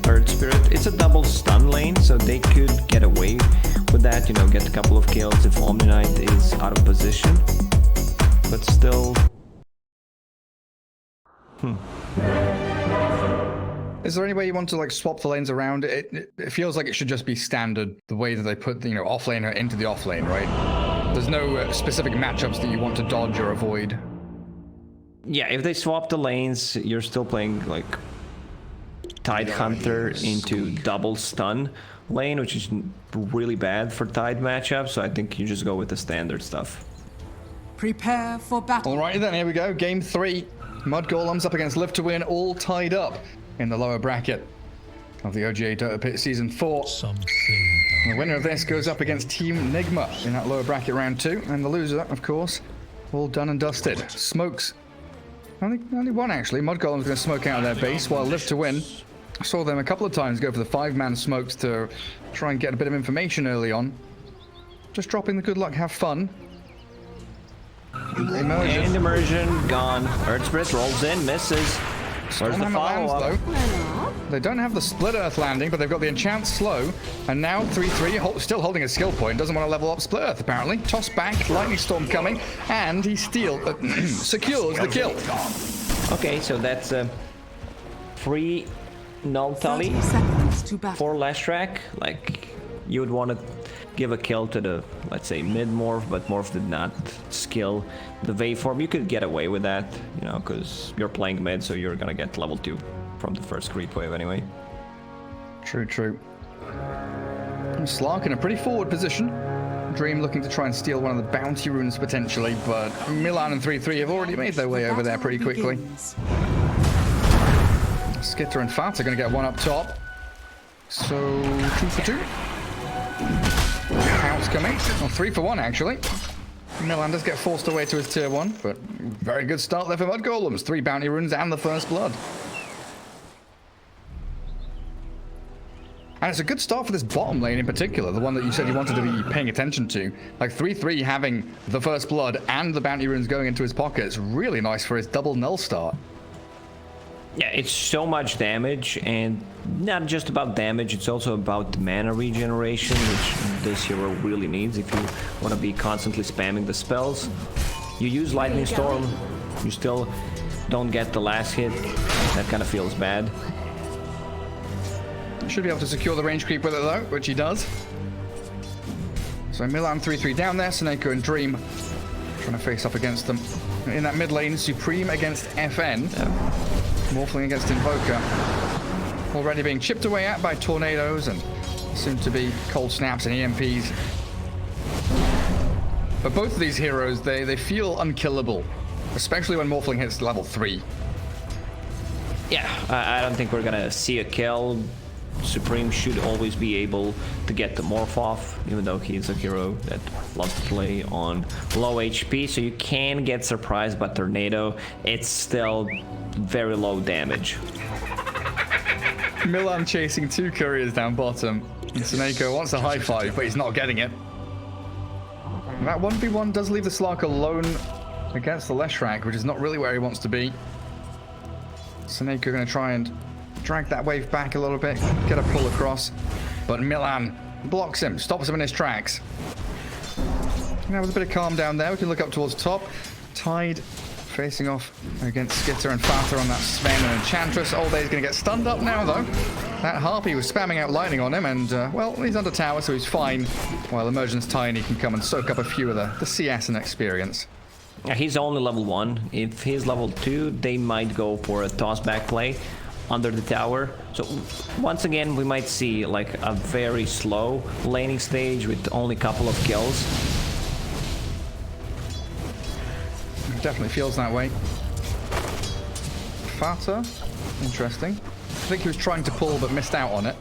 Earth Spirit. It's a double stun lane, so they could get away with that, you know, get a couple of kills if Omni Knight is out of position. But still... Is there any way you want to like swap the lanes around? It feels like it should just be standard, the way that they put the, you know, offlaner into the offlane, right? There's no specific matchups that you want to dodge or avoid. Yeah, if they swap the lanes, you're still playing like Tide Hunter into double stun lane, which is really bad for Tide matchups, so I think you just go with the standard stuff. Prepare for battle. Alrighty then, here we go. Game 3. Mudgolems up against Live to Win, all tied up in the lower bracket of the OGA Dota Pit Season 4. The winner of this goes up against Team Nigma in that lower bracket round 2, and the loser, of course, all done and dusted. Smokes. Only one, actually. Mudgolems going to smoke out of their base, while Live to Win, I saw them a couple of times go for the 5-man smokes to try and get a bit of information early on. Just dropping the good luck, have fun. Immersion. And immersion gone. Earth Spirit rolls in, misses. Where's the follow-up? They don't have the split Earth landing, but they've got the enchant slow. And now 3-3, still holding a skill point. Doesn't want to level up split Earth, apparently. Toss back, lightning storm coming, and he secures the kill. Okay, so that's a free null tally for Leshrac. Like, you would want to give a kill to the, let's say, mid-morph, but morph did not skill the waveform. You could get away with that, you know, because you're playing mid, so you're gonna get level 2 from the first creep wave anyway. True, true. Slark in a pretty forward position. Dream looking to try and steal one of the bounty runes potentially, but Milan and 3-3 have already made their way over there pretty quickly. Skitter and Fat are going to get one up top. So 2 for 2. House coming. Well, 3 for 1 actually. Milan does get forced away to his tier 1, but very good start there for Mudgolems. 3 bounty runes and the first blood. And it's a good start for this bottom lane in particular, the one that you said you wanted to be paying attention to. Like 3-3 having the first blood and the bounty runes going into his pocket. It's really nice for his double null start. Yeah, it's so much damage, and not just about damage, it's also about mana regeneration, which this hero really needs if you want to be constantly spamming the spells. You use Lightning Storm, you still don't get the last hit. That kind of feels bad. Should be able to secure the range creep with it though, which he does. So Milan 3-3 down there, Seneko and Dream trying to face up against them. In that mid lane, Supreme against FN. Morphling against Invoker. Already being chipped away at by tornadoes and soon to be cold snaps and EMPs. But both of these heroes, they feel unkillable, especially when Morphling hits level 3. Yeah, I don't think we're gonna see a kill. Supreme should always be able to get the morph off, even though he's a hero that loves to play on low HP, so you can get surprised by Tornado. It's still very low damage. Milan chasing 2 couriers down bottom. And Seneko wants a high five, but he's not getting it. And that 1v1 does leave the Slark alone against the Leshrac, which is not really where he wants to be. Seneko going to try and drag that wave back a little bit, get a pull across, but Milan blocks him, stops him in his tracks. Now with a bit of calm down there, we can look up towards top. Tide facing off against Skitter and Father on that Sven and Enchantress. Old Day's going to get stunned up now though. That Harpy was spamming out lightning on him, and well, he's under tower, so he's fine. While Immersion's Tiny can come and soak up a few of the CS and experience. Yeah, he's only level 1. If he's level 2, they might go for a toss-back play under the tower. So once again, we might see like a very slow laning stage with only a couple of kills. It definitely feels that way. Fata, interesting. I think he was trying to pull but missed out on it.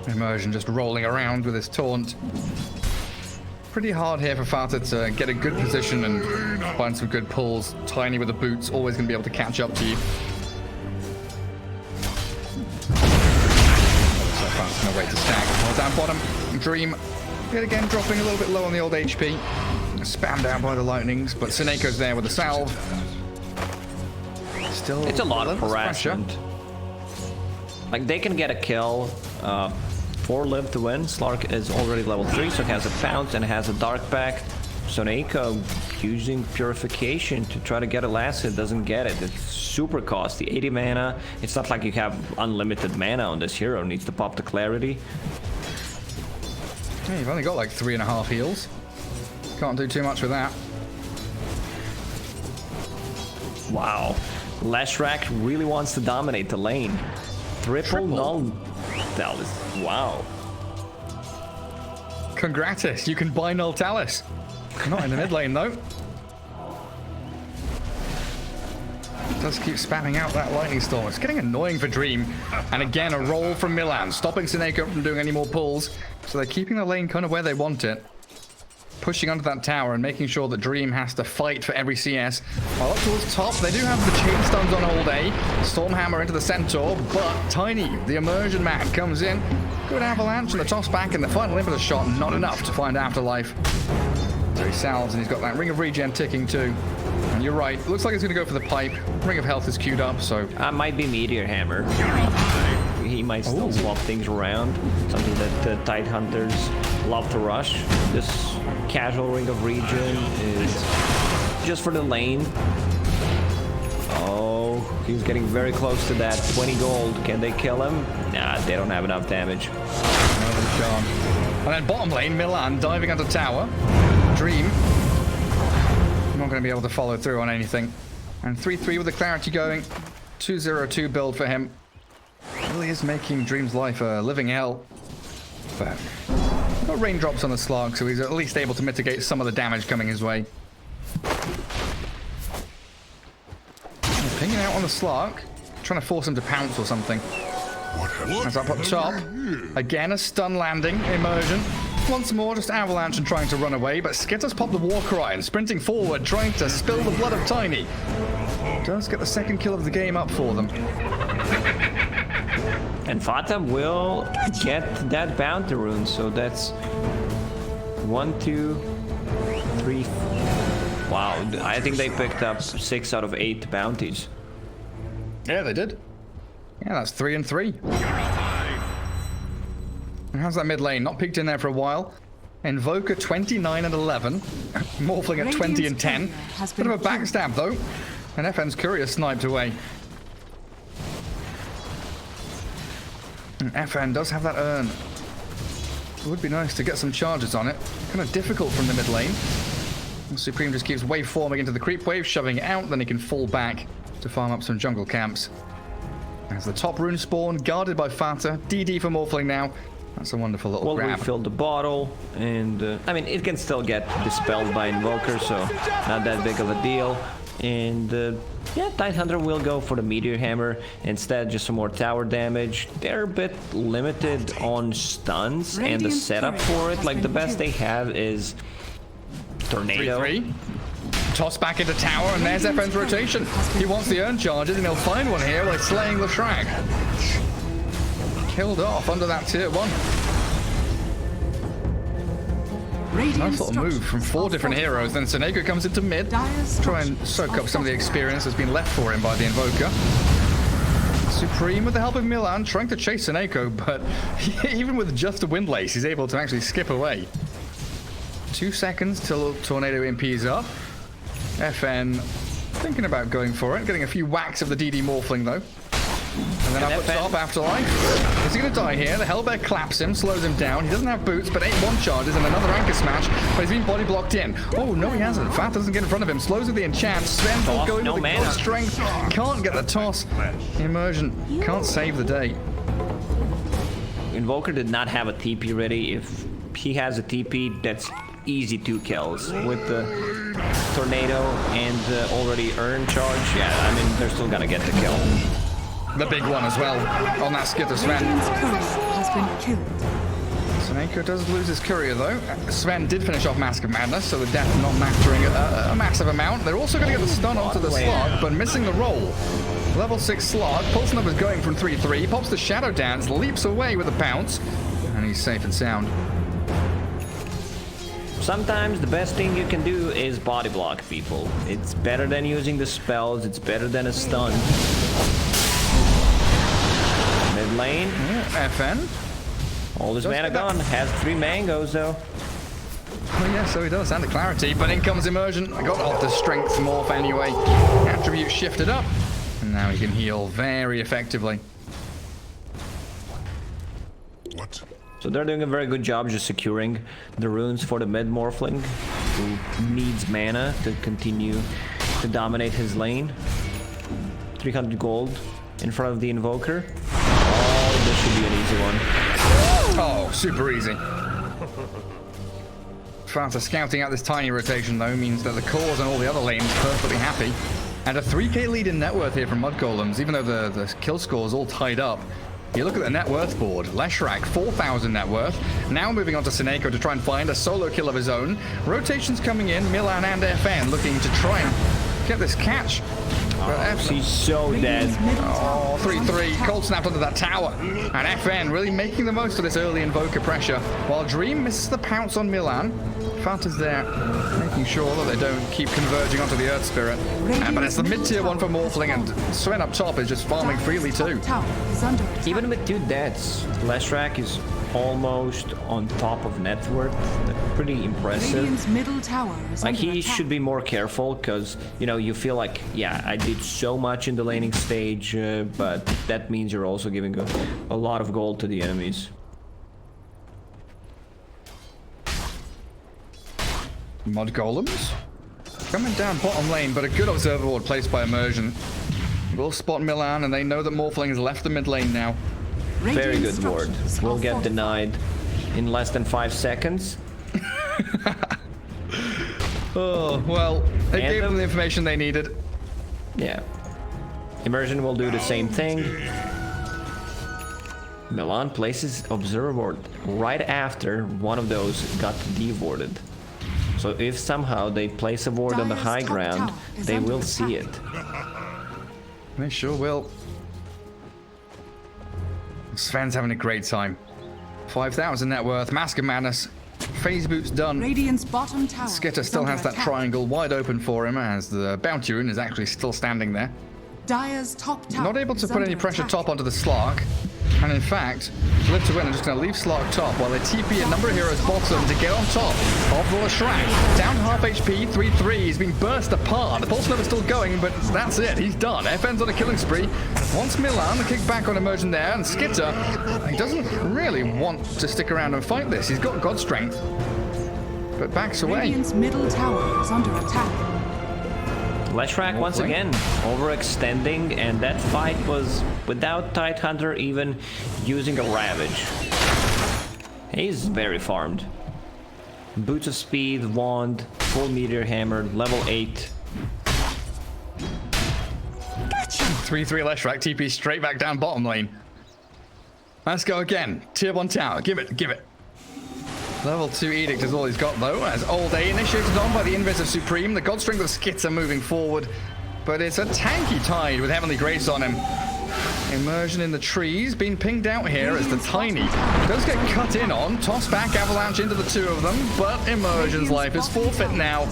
Immersion just rolling around with his taunt. Pretty hard here for Fata to get a good position and find some good pulls. Tiny with the boots, always going to be able to catch up to you. So Fata's no way to stack. Well, down bottom, Dream yet again dropping a little bit low on the old HP. Spammed out by the lightnings, but Seneco's there with the salve. Still, it's a lot of harassment. Like, they can get a kill. 4 live to win. Slark is already level 3, so he has a pounce and has a dark pact. Soneiko using purification to try to get a last hit, doesn't get it. It's super costly. 80 mana. It's not like you have unlimited mana on this hero. Needs to pop the clarity. Yeah, you've only got like 3.5 heals. Can't do too much with that. Wow. Leshrac really wants to dominate the lane. Triple null. That was wow. Congratis, you can buy Null Talus. Not in the mid lane though. Does keep spamming out that lightning storm. It's getting annoying for Dream. And again, a roll from Milan, stopping Soneiko from doing any more pulls. So they're keeping the lane kind of where they want it. Pushing under that tower and making sure that Dream has to fight for every CS. While up towards top, they do have the chain stuns on all day. Stormhammer into the Centaur, but Tiny, the immersion man, comes in. Good avalanche and the toss back and the final impetus shot, not enough to find Afterlife. So he salves and he's got that Ring of Regen ticking too. And you're right, looks like he's going to go for the pipe. Ring of Health is queued up, so... Might be Meteor Hammer. He might still swap things around. Something that Tide Hunters love to rush. This casual Ring of Regen is just for the lane. Oh, he's getting very close to that 20 gold. Can they kill him? Nah, they don't have enough damage. No, they can't. And then bottom lane, Milan diving under tower. Dream. Not going to be able to follow through on anything. And 3-3 with the clarity going. 2-0-2 build for him. Really is making Dream's life a living hell. But got raindrops on the slug, so he's at least able to mitigate some of the damage coming his way. Pinging out on the slug, trying to force him to pounce or something. As up top, again a stun landing, immersion. Once more, just avalanche and trying to run away, but Skitters pop the war cry and sprinting forward, trying to spill the blood of Tiny. Does get the second kill of the game up for them. And Fata will get that bounty rune, so that's 1, 2, 3. Wow, I think they picked up 6 out of 8 bounties. Yeah, they did. Yeah, that's 3 and 3. And how's that mid lane? Not peeked in there for a while. Invoker 29 and 11. Morphling at 20 and 10. Bit of a backstab though. And FN's Courier sniped away. And FN does have that urn. It would be nice to get some charges on it. Kind of difficult from the mid lane. And Supreme just keeps wave forming into the creep wave, shoving it out, then he can fall back to farm up some jungle camps. As the top rune spawn, guarded by Fata. DD for Morphling now. That's a wonderful little grab. We'll refill the bottle, and I mean, it can still get dispelled by Invoker, so not that big of a deal. And yeah, Tidehunter will go for the Meteor Hammer instead, just some more tower damage. They're a bit limited on stuns and the setup for it. Like, the best they have is Tornado. 3-3. Toss back into tower, and there's FN's rotation. He wants the urn charges, and he'll find one here while slaying the Shrag. Killed off under that tier 1. Nice little move from 4 different heroes. Then Soneiko comes into mid, try and soak up some of the experience that's been left for him by the Invoker. Supreme, with the help of Milan, trying to chase Soneiko, but even with just a windlace, he's able to actually skip away. 2 seconds till Tornado impedes up. FN thinking about going for it, getting a few whacks of the DD Morphling though. And then up at top, Afterlife. Is he going to die here? The Hellbear claps him, slows him down. He doesn't have boots, but 8-1 charges and another anchor smash. But he's been body blocked in. Oh, no, he hasn't. Fat doesn't get in front of him. Slows with the enchant. Sven will go into the god strength. Can't get the toss. Immersion can't save the day. Invoker did not have a TP ready. If he has a TP, that's easy 2 kills. With the Tornado and the already earned charge, yeah, I mean, they're still gonna get the kill. The big one as well on that Skitter Sven. Has been killed. Soneiko does lose his courier though. Sven did finish off Mask of Madness, so the death not mattering a massive amount. They're also going to get the stun onto the slug, but missing the roll. Level 6 slug. Pulse numbers going from 3-3. Pops the Shadow Dance, leaps away with a pounce, and he's safe and sound. Sometimes the best thing you can do is body block people. It's better than using the spells. It's better than a stun. Mid lane. FN. All his mana gone. Has 3 mangoes though. Oh yeah, so he does. And the clarity, but in comes immersion. Got off the strength morph anyway. Attribute shifted up. And now he can heal very effectively. What? So they're doing a very good job just securing the runes for the mid morphling, who needs mana to continue to dominate his lane. 300 gold in front of the invoker. Oh, this should be an easy one. Oh, super easy. Fanta scouting out this tiny rotation though means that the cores and all the other lanes perfectly happy. And a 3k lead in net worth here from Mudgolems, even though the kill score is all tied up. You look at the net worth board. Leshrac, 4,000 net worth. Now moving on to Seneko to try and find a solo kill of his own. Rotations coming in. Milan and FN looking to try and get this catch. Oh, he's so dead. Oh, 3-3. Cold snapped onto that tower. And FN really making the most of this early invoker pressure. While Dream misses the pounce on Milan. Fanta's there, making sure that they don't keep converging onto the Earth Spirit. But it's the mid-tier one for Morphling, and Sven up top is just farming freely too. Even with 2 deaths, Leshrac is almost on top of net worth. Pretty impressive. Middle tower is like, he should be more careful, because, you know, you feel like, yeah, I did so much in the laning stage, but that means you're also giving a lot of gold to the enemies. Mudgolems coming down bottom lane, but a good observer ward placed by Immersion. Will spot Milan, and they know that Morphling has left the mid lane now. Very good ward. Will get denied in less than 5 seconds. Oh, well, they gave them the information they needed. Yeah. Immersion will do the same thing. Milan places observer ward right after one of those got devorded. So if somehow they place a ward on the high ground, they will see it. They sure will. Sven's having a great time. 5,000 net worth, Mask of Madness, phase boots done. Radiant's bottom tower. Skitter still has that triangle wide open for him as the bounty rune is actually still standing there. Dire's top tower. Not able to put any pressure top onto the Slark. And in fact, Live to Win are just going to leave Slark top while they TP a number of heroes bottom to get on top of the Leshrac. Down to half HP, 3-3. He's been burst apart. The Pulse Nova's still going, but that's it. He's done. FN's on a killing spree. Wants Milan, the kick back on Immersion there, and Skitter, he doesn't really want to stick around and fight this. He's got God Strength, but backs away. Radiant's middle tower is under attack. Leshrac once again overextending, and that fight was without Tidehunter even using a Ravage. He's very farmed. Boots of Speed, Wand, full Meteor Hammer, level 8. 3-3 Leshrac, TP straight back down bottom lane. Let's go again. Tier 1 tower, give it, give it. Level 2 Edict is all he's got though, as All Day initiated on by the Invis of Supreme. The God Strength of Skitter moving forward, but it's a tanky Tide with Heavenly Grace on him. Immersion in the trees, being pinged out here as the Tiny does get cut in on. Toss back, Avalanche into the 2 of them, but Immersion's life is forfeit now.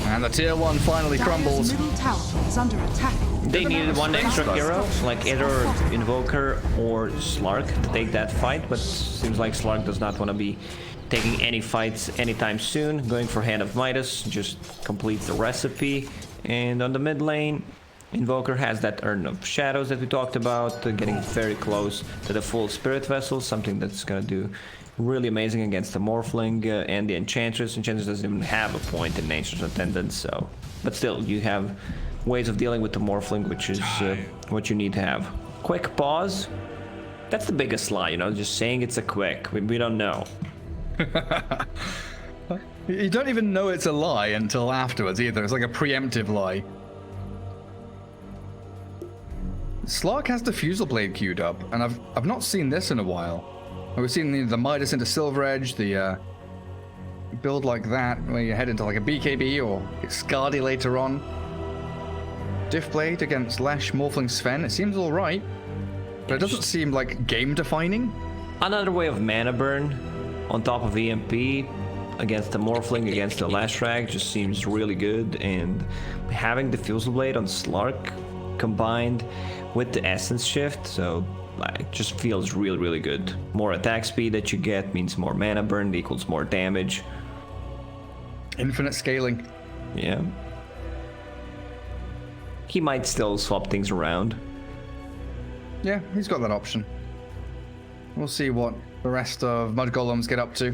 And the Tier 1 finally crumbles. Middle tower is under attack. They needed one extra hero, like either Invoker or Slark, to take that fight, but seems like Slark does not want to be taking any fights anytime soon. Going for Hand of Midas, just completes the recipe. And on the mid lane, Invoker has that Urn of Shadows that we talked about, getting very close to the full Spirit Vessel, something that's gonna do really amazing against the Morphling and the Enchantress. Enchantress doesn't even have a point in Nature's Attendant, so... But still, you have ways of dealing with the Morphling, which is what you need to have. Quick pause. That's the biggest lie, you know, just saying it's a quick. We don't know. You don't even know it's a lie until afterwards either. It's like a preemptive lie. Slark has the Fusel Blade queued up, and I've not seen this in a while. We've seen the Midas into Silver Edge, the build like that, where you head into like a BKB or get Scardy later on. Diff Blade against Lesh, Morphling Sven, it seems alright, but it doesn't seem like game-defining. Another way of mana burn on top of EMP against the Morphling, against the Leshrac, just seems really good, and having the Fusel Blade on Slark combined with the Essence Shift, so like, just feels really, really good. More attack speed that you get means more mana burn equals more damage. Infinite scaling. Yeah. He might still swap things around. Yeah, he's got that option. We'll see what the rest of Mudgolems get up to.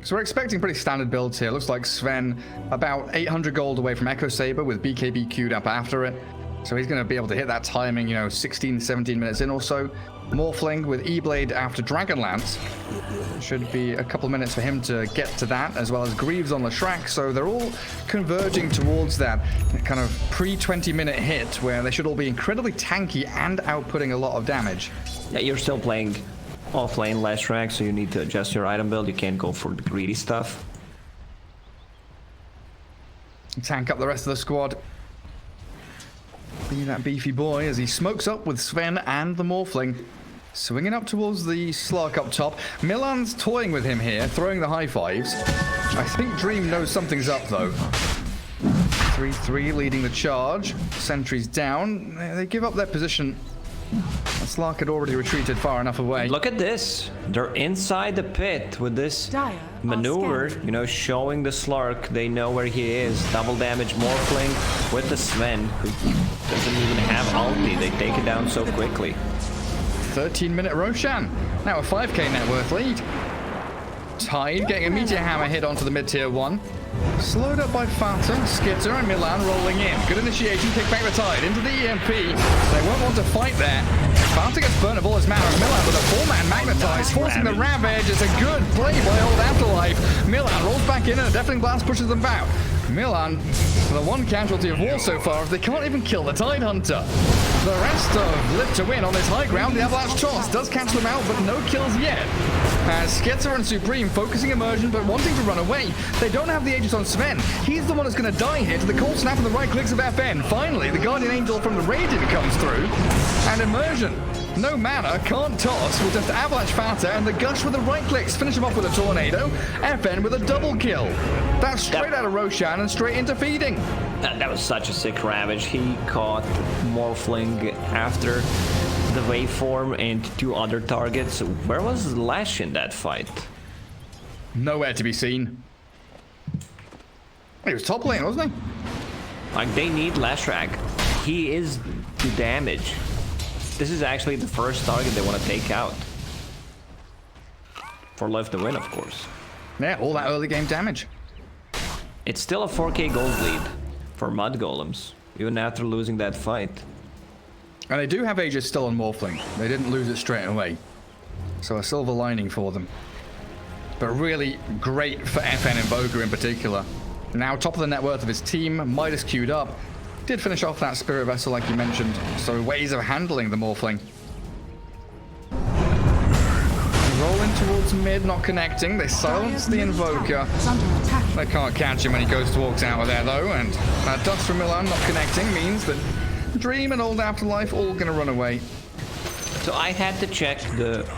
So we're expecting pretty standard builds here. Looks like Sven about 800 gold away from Echo Saber with BKB queued up after it. So he's going to be able to hit that timing, you know, 16, 17 minutes in or so. Morphling with E-Blade after Dragonlance. Should be a couple minutes for him to get to that, as well as Greaves on the Shrek. So they're all converging towards that kind of pre-20 minute hit where they should all be incredibly tanky and outputting a lot of damage. Yeah, you're still playing off-lane Leshrac, so you need to adjust your item build. You can't go for the greedy stuff. Tank up the rest of the squad. Be that beefy boy as he smokes up with Sven and the Morphling. Swinging up towards the Slark up top. Milan's toying with him here, throwing the high fives. I think Dream knows something's up though. 3-3 leading the charge. Sentries down. They give up their position. Slark had already retreated far enough away. Look at this. They're inside the pit with this maneuver, you know, showing the Slark. They know where he is. Double damage Morphling with the Sven, who doesn't even have ulti. They take it down so quickly. 13-minute Roshan. Now a 5k net worth lead. Tide getting a Meteor Hammer hit onto the mid-tier 1. Slowed up by Fata, Skitter, and Milan rolling in. Good initiation, kick back the Tide into the EMP. They won't want to fight there. Fata gets burnt of all his mana. Milan with a 4-man magnetize, forcing the Ravage. It's a good play by Old Afterlife. Milan rolls back in and a Deafening Blast pushes them back. Milan, the one casualty of war so far, they can't even kill the Tide Hunter. The rest of Live to Win on this high ground. The Avalanche Toss does catch them out, but no kills yet. As Skitter and Supreme focusing immersion, but wanting to run away. They don't have the Aegis on Sven. He's the one that's going to die here to the cold snap of the right clicks of FN. Finally, the Guardian Angel from the Radiant comes through. And immersion. No mana, can't toss, will just Avalanche Fata, and the Gush with the right clicks finish him off with a Tornado. FN with a double kill. That's straight out of Roshan and straight into feeding. That was such a sick Ravage. He caught Morphling after the waveform and 2 other targets. Where was Lash in that fight? Nowhere to be seen. He was top lane, wasn't he? Like, they need Leshrac. He is the damage. This is actually the first target they want to take out. For Live to Win, of course. Yeah, all that early game damage. It's still a 4k gold lead for Mudgolems, even after losing that fight. And they do have Aegis still on Morphling. They didn't lose it straight away. So a silver lining for them. But really great for FN and Boga in particular. Now top of the net worth of his team, Midas queued up. Did finish off that Spirit Vessel like you mentioned. So ways of handling the Morphling. Rolling towards mid, not connecting. They silence the Invoker. They can't catch him when he goes to walk out of there though. And that Dust from Milan not connecting means that Dream and Old Afterlife all gonna run away. So I had to check the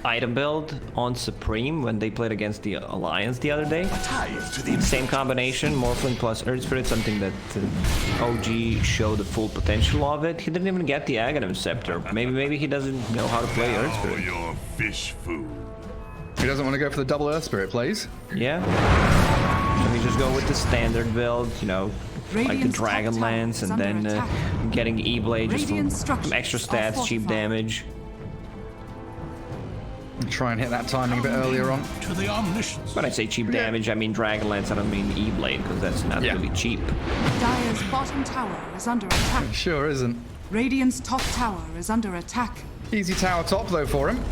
item build on Supreme when they played against the Alliance the other day. Same combination, Morphling plus Earth Spirit, something that OG showed the full potential of it. He didn't even get the Aghanim Scepter. Maybe he doesn't know how to play Earth Spirit. Your fish food. He doesn't want to go for the double Earth Spirit plays. Yeah. So we just go with the standard build, you know, like the Dragonlance, and then getting E-Blade just from extra stats, cheap damage. Try and hit that timing a bit earlier on. To the omniscience. When I say cheap damage, I mean Dragonlance, I don't mean E-Blade, because that's not really cheap. Dire's bottom tower is under attack. Sure isn't. Radiant's top tower is under attack. Easy tower top though for him.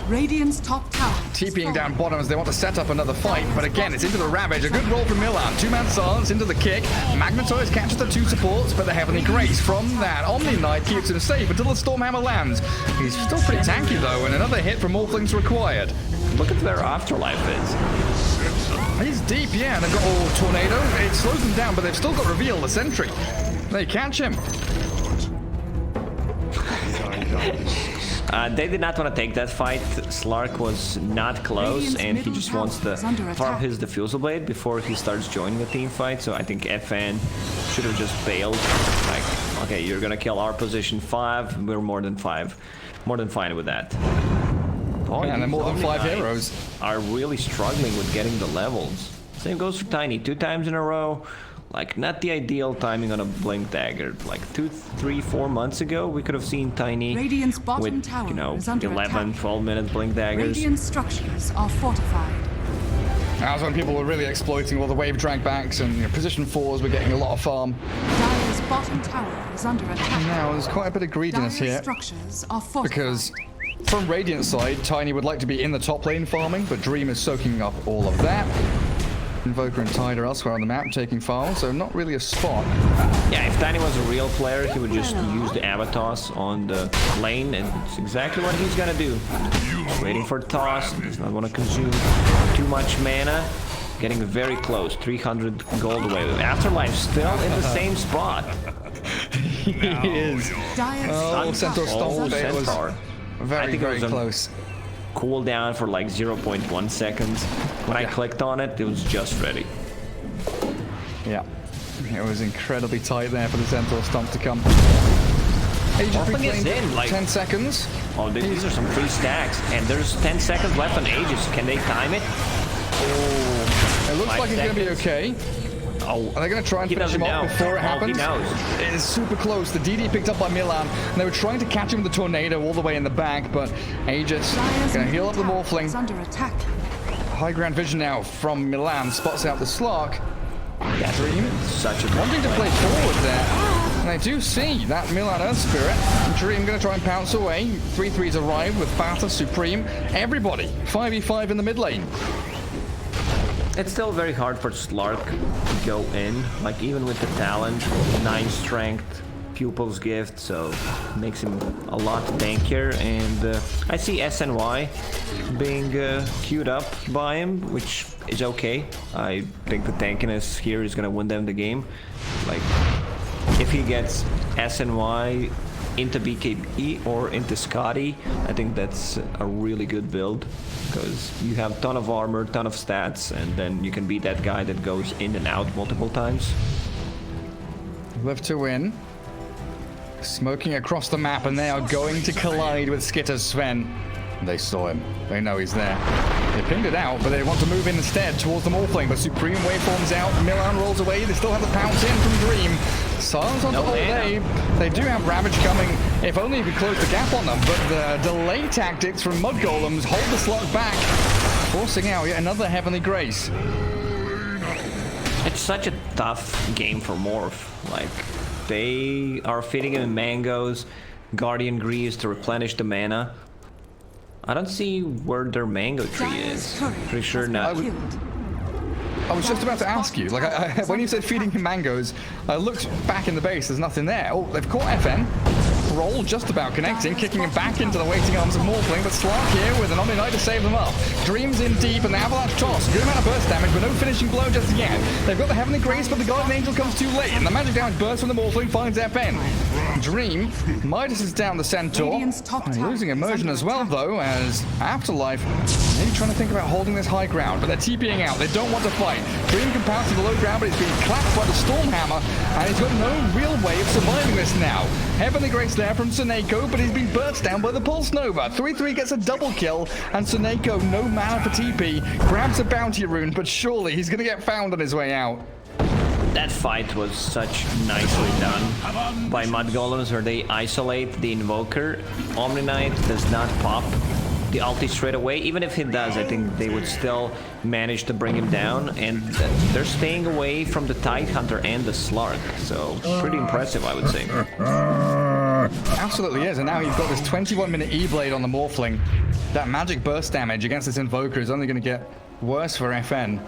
Radiant's top tower. TPing down bottom as they want to set up another fight, but again it's into the Ravage. A good roll from Milan. 2-man silence into the kick. Magnetoise catches the 2 supports, but the Heavenly Grace from that Omni Knight keeps him safe until the Stormhammer lands. He's still pretty tanky though, and another hit from Morphling's required. Look at where Afterlife is. He's deep, yeah, and they've got Tornado. It slows them down, but they've still got Reveal, the sentry. They catch him. They did not want to take that fight. Slark was not close, and he just wants to farm his Diffusal Blade before he starts joining the team fight. So I think FN should have just bailed. Like, okay, you're gonna kill our position 5. We're more than 5. more than fine with that. Oh, And they're more than 5 Omni heroes. are really struggling with getting the levels. Same goes for Tiny, 2 times in a row. Like, not the ideal timing on a Blink Dagger. Like 2, 3, 4 months ago, we could have seen Tiny Radiant's bottom with, tower you know, is under 11, attack. 12-minute Blink Daggers. Radiant structures are fortified. That was when people were really exploiting all the wave drag backs and position 4s were getting a lot of farm. Dire's bottom tower is under attack. Now there's quite a bit of greediness Dire's here. structures are fortified. Because from Radiant's side, Tiny would like to be in the top lane farming, but Dream is soaking up all of that. Invoker and Tide are elsewhere on the map taking farm, so not really a spot. Yeah, if Tiny was a real player, he would just use the avatars on the lane, and it's exactly what he's gonna do. Waiting for toss, does not want to consume too much mana. Getting very close, 300 gold away. Afterlife still in the same spot. He is. Dire's Oh, Centaur Stomp. It was Centaur. I very, think it very was a close. Cooldown for like 0.1 seconds. When I clicked on it, it was just ready. Yeah. It was incredibly tight there for the Centaur Stomp to come. Aegis Well, thing is reclaimed in, like- 10 seconds. Oh, these are some free stacks, and there's 10 seconds left on Aegis. Can they time it? Oh, It looks 5 like it's going to be seconds. okay. Oh, Are they going to try and he finish doesn't him know. off before it Oh, happens? he knows. It is super close. The DD picked up by Milan, and they were trying to catch him with the tornado all the way in the back, but Aegis Dire's going to heal up the middle tower Morphling. is under attack. High ground vision now from Milan, spots out the Slark. that's Dream such a wanting to play forward there. And I do see that Milan Earth Spirit. Dream going to try and pounce away. 3-3s arrive with Bata, Supreme, everybody. 5v5 in the mid lane. It's still very hard for Slark to go in, like even with the talent, 9 strength, Pupil's Gift, so makes him a lot tankier. And I see SNY being queued up by him, which is okay. I think the tankiness here is gonna win them the game. Like, if he gets SNY into BKB or into Scotty, I think that's a really good build, because you have ton of armor, ton of stats, and then you can be that guy that goes in and out multiple times. Live to win. Smoking across the map, and they are going to collide with Skitter's Sven. They saw him. They know he's there. They pinged it out, but they want to move in instead towards the Morphling. But Supreme waveforms out. Milan rolls away. They still have the pounce in from Dream. Silence onto No all mana. day. They do have Ravage coming. If only you could close the gap on them. But the delay tactics from Mudgolems hold the slot back, forcing out yet another Heavenly Grace. It's such a tough game for Morph. Like, they are feeding him mangoes, Guardian Greaves to replenish the mana. I don't see where their mango tree Dire's is. turret Pretty sure has been not. killed. I was just about to ask you, like, when you said feeding him mangoes, I looked back in the base, there's nothing there. Oh, they've caught FN. Roll just about connecting, kicking him back into the waiting arms of Morphling, but Slark here with an Omni-Knight to save them up. Dreams in deep, and the Avalanche toss. Good amount of burst damage, but no finishing blow just yet. They've got the Heavenly Grace, but the Guardian Angel comes too late, and the magic damage burst from the Morphling finds FN. Dream, Midas is down the Centaur. Radiant's top And tower losing is immersion under as well, attack. though, as Afterlife maybe trying to think about holding this high ground, but they're TPing out. They don't want to fight. Dream can pounce to the low ground, but it's being clapped by the Stormhammer, and he's got no real way of surviving this now. Heavenly Grace there from Suneko, but he's been burst down by the Pulse Nova. 3-3 gets a double kill, and Suneko, no mana for TP, grabs a bounty rune, but surely he's going to get found on his way out. That fight was such nicely done by Mudgolems, where they isolate the Invoker. Omni-Knight does not pop the ulti straight away. Even if it does, I think they would still manage to bring him down, and they're staying away from the Tidehunter and the Slark, so pretty impressive, I would say. Absolutely is, and now you've got this 21-minute E-Blade on the Morphling. That magic burst damage against this Invoker is only going to get worse for FN.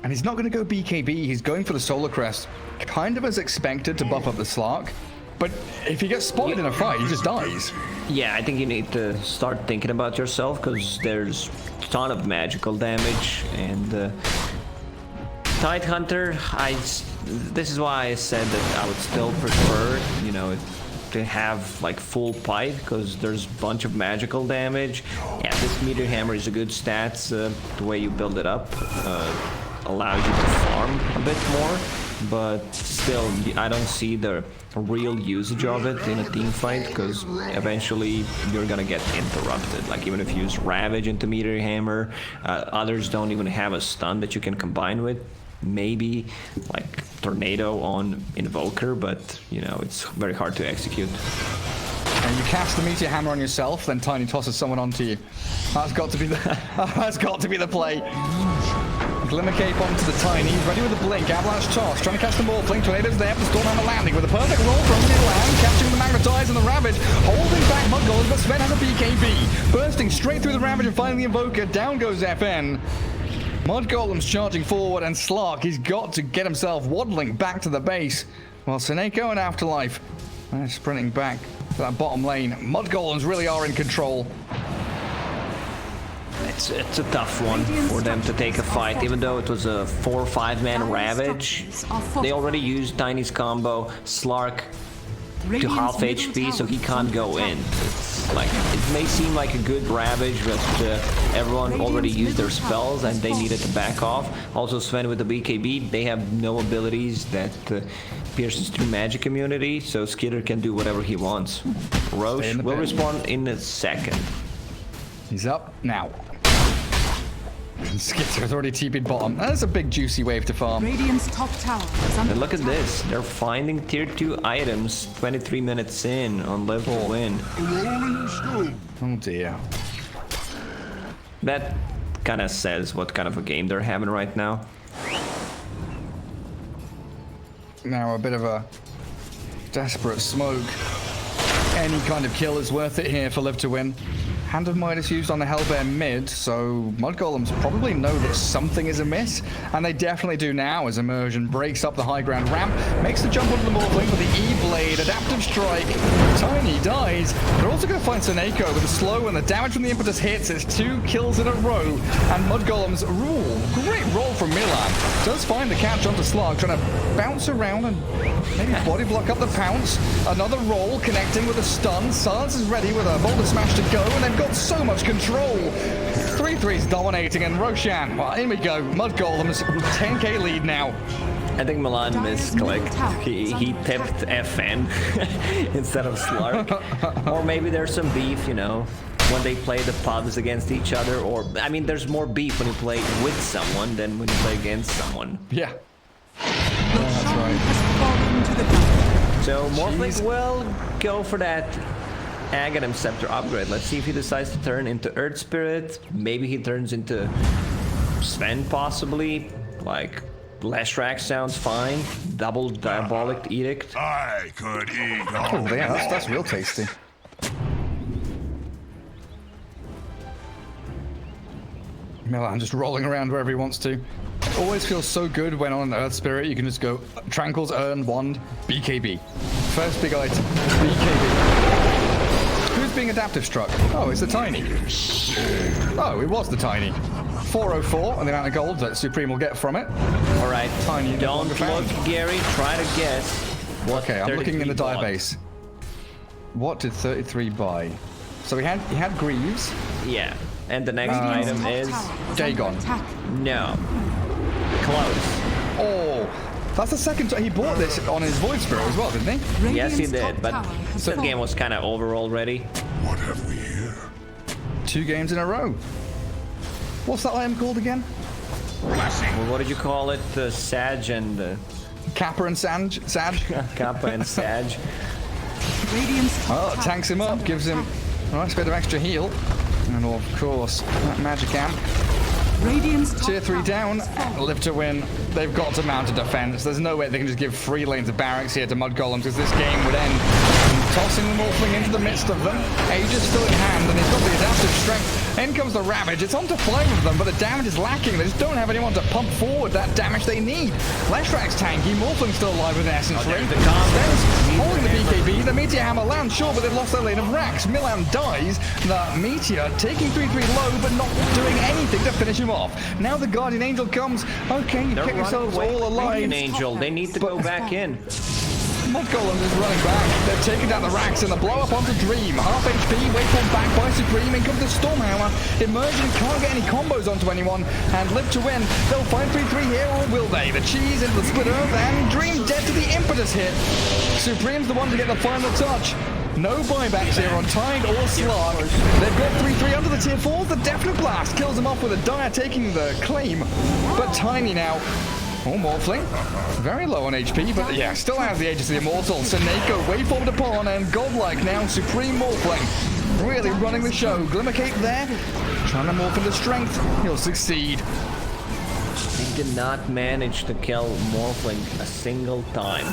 And he's not going to go BKB, he's going for the Solar Crest. Kind of as expected to buff up the Slark. But if he gets spotted in a fight, he just dies. Yeah, I think you need to start thinking about yourself, because there's a ton of magical damage, and Tidehunter, this is why I said that I would still prefer, you know, to have like full pipe, because there's a bunch of magical damage. Yeah, this Meteor Hammer is a good stats, the way you build it up allows you to farm a bit more, but still, I don't see the real usage of it in a team fight, because eventually you're gonna get interrupted. Like, even if you use Ravage into Meteor Hammer, others don't even have a stun that you can combine with. Maybe like Tornado on Invoker, but you know, it's very hard to execute. And you cast the Meteor Hammer on yourself, then Tiny tosses someone onto you. That's got to be the that's got to be the play. Glimmer Cape onto the Tiny. He's ready with the blink. Avalanche toss. Trying to cast the Morphling. Tornado's there for the Stormhammer landing with a perfect roll from Milan. Capturing the Magnetize and the Ravage. Holding back Mudgolems, but Sven has a BKB. Bursting straight through the Ravage and finding the Invoker. Down goes FN. Mudgolems charging forward, and Slark, he's got to get himself waddling back to the base. While Seneko and Afterlife are sprinting back to that bottom lane. Mudgolems really are in control. It's a tough one for them to take a fight, even though it was a 4 or 5 man Ravage. They already used Tiny's combo, Slark to half HP, so he can't go in. It's like, it may seem like a good Ravage, but everyone already used their spells and they needed to back off. Also Sven with the BKB, they have no abilities that pierces through magic immunity, so Skitter can do whatever he wants. Roche will respawn in a second. He's up now. Skitter's already TP'd bottom. That's a big juicy wave to farm. Radiant's top tower is under And look at attack. this, they're finding tier 2 items 23 minutes in on Live to Win. Oh dear. That kind of says what kind of a game they're having right now. Now a bit of a desperate smoke. Any kind of kill is worth it here for Live to Win. Hand of Midas used on the Hellbear mid, so Mudgolems probably know that something is amiss, and they definitely do now as Immersion breaks up the high ground ramp, makes the jump onto the Morphling with the E-Blade, Adaptive Strike. Tiny dies. They're also going to find Seneko with a slow, and the damage from the Impetus hits. It's 2 kills in a row, and Mudgolems rule. Great roll from Milan. Does find the catch onto Slark, trying to bounce around and maybe body block up the pounce. Another roll connecting with a stun. Silence is ready with a Boulder Smash to go, and they've got so much control. 3-3's dominating, and Roshan, well, in we go. Mudgolems, 10k lead now. I think Milan misclicked. He tipped FN instead of Slark. Or maybe there's some beef, you know, when they play the pubs against each other. Or, I mean, there's more beef when you play with someone than when you play against someone. Yeah. That's right. So Morphling will go for that Aghanim Scepter upgrade. Let's see if he decides to turn into Earth Spirit. Maybe he turns into Sven, possibly. Like, Leshrac sounds fine. Double Diabolic Edict. I could eat Oh, yeah, that's real tasty. Milan just rolling around wherever he wants to. Always feels so good when on Earth Spirit you can just go Tranquil's Urn, Wand, BKB. First big item, BKB. Who's being adaptive struck? Oh, it's the Tiny. Oh, it was the Tiny. 404 on the amount of gold that Supreme will get from it. All right, Tiny. don't look, Gary. Try to guess. What okay, I'm looking in the bought. database. What did 33 buy? So he had Greaves. Yeah, and the next item is Dagon. No. Close. Oh, that's the second time he bought this on his Void Spirit as well, didn't he? Yes, he did, but the game was kind of over already. What have we here? 2 games in a row. What's that item called again? Well, what did you call it? Sag and... Kappa and Sag? Kappa and Sag. Oh, tanks him up, gives him a nice bit of extra heal. And of course, that magic amp. Tier 3 down, Live to Win. They've got to mount a defense. There's no way they can just give 3 lanes of barracks here to Mudgolems, because this game would end. Tossing the Morphling into the midst of them. Aegis still in hand, and he's got the adaptive strength. In comes the Ravage. It's on to 5 of them, but the damage is lacking. They just don't have anyone to pump forward that damage they need. Leshrac's tanky. Morphling's still alive with Essence Ring. Holding the BKB. The Meteor Hammer lands, sure, but they've lost their lane of racks. Milan dies. The Meteor taking 3-3 low, but not doing anything to finish him off. Now the Guardian Angel comes. Okay, you kept yourselves all alive. Guardian Angel, they need to go back in. Mudgolems is running back. They've taken down the racks and the blow up onto Dream. Half HP, wait for back by Supreme. Supreme. In comes the Stormhammer. Emerging, can't get any combos onto anyone. And live to win. They'll find 3-3 here, or will they? The cheese into the split earth, and Dream dead to the impetus hit. Supreme's the one to get the final touch. No buybacks here on Tide or Slark. They've got 3-3 under the tier 4s. The definite blast kills them off with a Dire taking the claim. But Tiny now. Oh, Morphling. Very low on HP, but yeah, still has the Aegis of the Immortal. Seneko waveformed upon, and Godlike now Supreme Morphling. Really running the show. Glimmercape there. Trying to morph into strength. He'll succeed. He did not manage to kill Morphling a single time.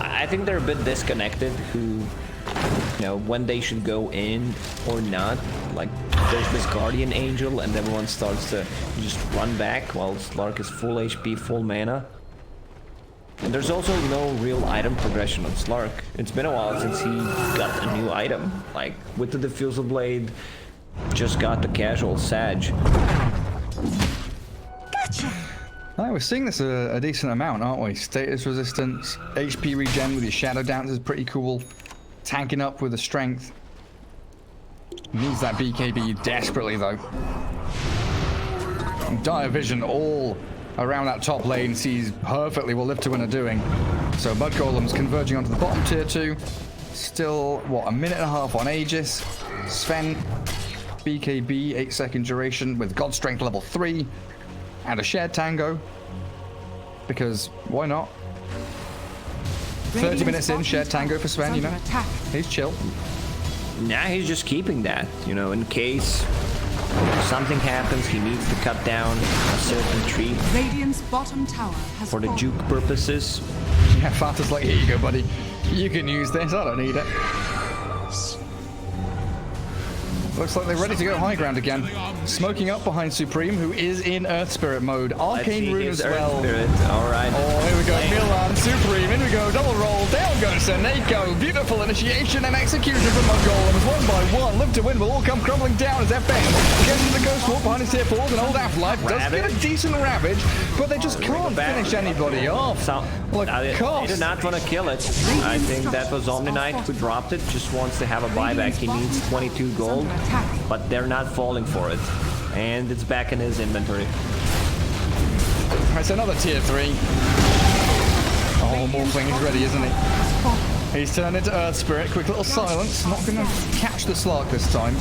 I think they're a bit disconnected who, you know, when they should go in or not. Like, there's this Guardian Angel and everyone starts to just run back while Slark is full HP, full mana. And there's also no real item progression on Slark. It's been a while since he got a new item. Like, with the Diffusal Blade, just got the casual Sag. Gotcha. We're seeing this a decent amount, aren't we? Status resistance, HP regen with your Shadow Dance is pretty cool. Tanking up with the strength. Needs that BKB desperately, though. And Dire Vision all around that top lane sees perfectly what Live to Win are doing. So Mudgolems converging onto the bottom tier 2. Still, what, a minute and a half on Aegis. Sven, BKB, 8-second duration with God Strength level 3. And a shared tango. Because, why not? 30 minutes in, shared tango for Sven, you know. He's chill. Nah, he's just keeping that, you know, in case something happens, he needs to cut down a certain tree. Radiant's bottom tower has for the fallen. juke purposes. Yeah, Fata's like, here you go, buddy. You can use this, I don't need it. Looks like they're ready to go high ground again. Smoking up behind Supreme, who is in Earth Spirit mode. Arcane Rune as well. Alright. Oh, here we go. Milan, Supreme, in we go. Double roll. Down goes Seneko. Beautiful initiation and execution from Mudgolems. One by one. Live to Win will all come crumbling down as FN gets to the Ghost Walk behind his tier 4s. And old Afterlife does get a decent Ravage, but they just can't finish anybody off. They do not want to kill it. I think that was Omni Knight who dropped it. Just wants to have a buyback. He needs 22 gold. But they're not falling for it. And it's back in his inventory. It's another tier 3. Oh, Morphling is ready, isn't he? He's turned into Earth Spirit. Quick little silence. Not going to catch the Slark this time.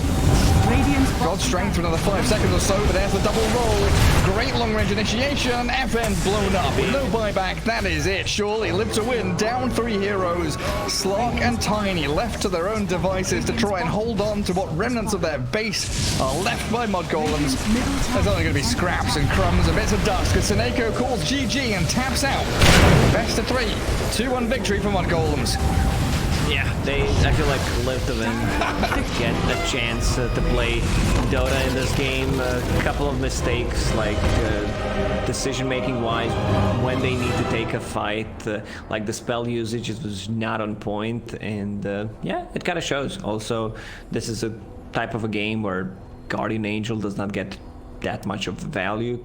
God Strength for another 5 seconds or so, but there's the double roll. Great long-range initiation. FN blown up with no buyback. That is it. Surely Live to Win. Down 3 heroes. Slark and Tiny left to their own devices to try and hold on to what remnants of their base are left by Mudgolems. There's only going to be scraps and crumbs and bits of dust because Seneko calls GG and taps out. Best of 3. 2-1 victory for Mudgolems. Yeah, I feel like Live to Win get a chance to play Dota in this game. A couple of mistakes, like decision-making wise, when they need to take a fight, like the spell usage was not on point, and yeah, it kind of shows. Also, this is a type of a game where Guardian Angel does not get that much of value.